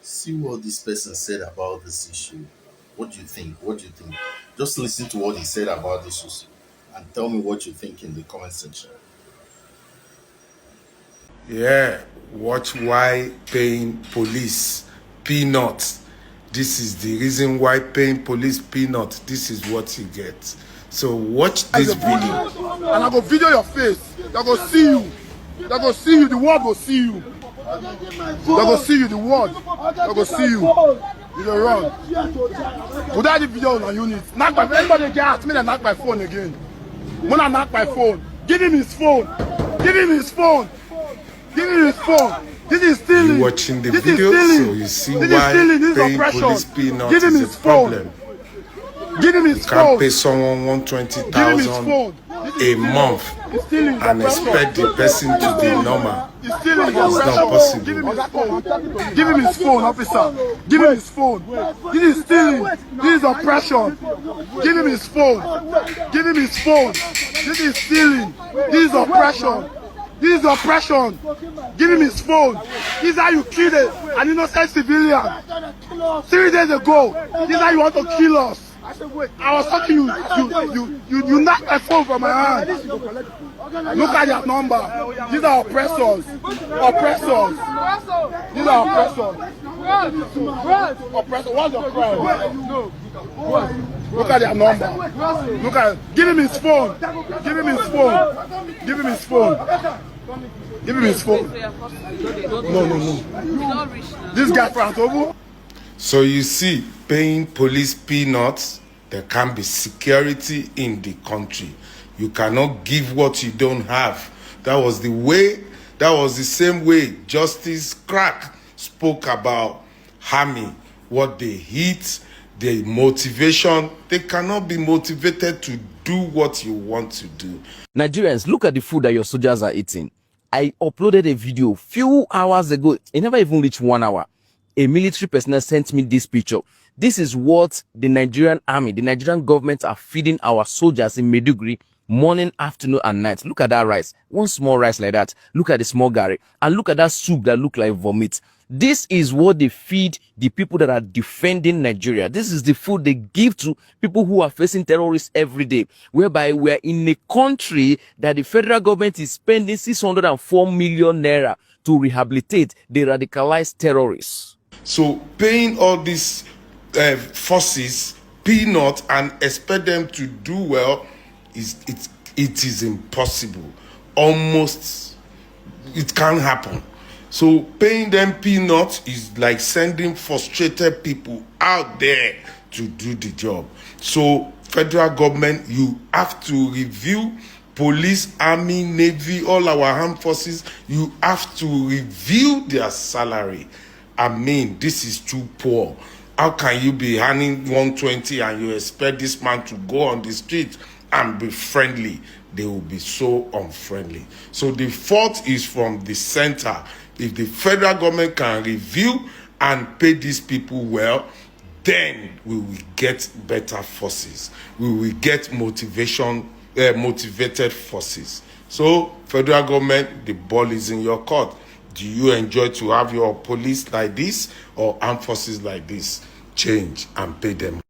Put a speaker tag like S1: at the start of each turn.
S1: See what this person said about this issue. What do you think? What do you think? Just listen to what he said about this issue and tell me what you think in the comment section.
S2: Yeah, watch why paying police peanuts. This is the reason why paying police peanuts. This is what you get. So watch this video.
S3: And I go video your face. They go see you. They go see you. The world go see you. They go see you. The world. They go see you. You go run. Without the video on unit. Knock my anybody get ask me to knock my phone again. When I knock my phone, give him his phone. Give him his phone. Give him his phone. This is stealing.
S2: You watching the
S3: this
S2: video,
S3: so
S2: you see
S3: this
S2: why
S3: this
S2: paying
S3: oppression.
S2: police peanuts
S3: Give him
S2: is
S3: his
S2: a
S3: phone.
S2: problem.
S3: Give him his
S2: You
S3: phone.
S2: can't pay someone
S3: Give him his
S2: 120,000
S3: phone.
S2: a month
S3: He's stealing.
S2: and expect the person to be normal.
S3: He's stealing.
S2: It's not possible.
S3: Give him his phone. Give him his phone, officer. Give him his phone. This is stealing. This is oppression. Give him his phone. Give him his phone. This is stealing. This is oppression. This is oppression. Give him his phone. This is how you kill an innocent civilian. 3 days ago, this is how you want to kill us. I was talking you knocked my phone from my hand. Look at your number. These are oppressors. Oppressors. These are oppressors. Oppressors. What's your crime? Look at their number. Look at. Give him his phone. Give him his phone. Give him his phone. Give him his phone. No. This guy from Togo.
S2: So you see, paying police peanuts, there can be security in the country. You cannot give what you don't have. That was the same way Justice Crack spoke about harming, what they hit, the motivation. They cannot be motivated to do what you want to do.
S4: Nigerians, look at the food that your soldiers are eating. I uploaded a video few hours ago. It never even reached 1 hour. A military personnel sent me this picture. This is what the Nigerian army, the Nigerian government are feeding our soldiers in Maiduguri morning, afternoon, and night. Look at that rice. One small rice like that. Look at the small gari. And look at that soup that look like vomit. This is what they feed the people that are defending Nigeria. This is the food they give to people who are facing terrorists every day, whereby we are in a country that the federal government is spending 604 million naira to rehabilitate the radicalized terrorists.
S2: So paying all these forces peanuts and expect them to do well it is impossible. Almost it can't happen. So paying them peanuts is like sending frustrated people out there to do the job. So federal government, you have to review police, army, navy, all our armed forces. You have to review their salary. I mean, this is too poor. How can you be earning 120 and you expect this man to go on the street and be friendly? They will be so unfriendly. So the fault is from the center. If the federal government can review and pay these people well, then we will get better forces. We will get motivated forces. So federal government, the ball is in your court. Do you enjoy to have your police like this or armed forces like this? Change and pay them.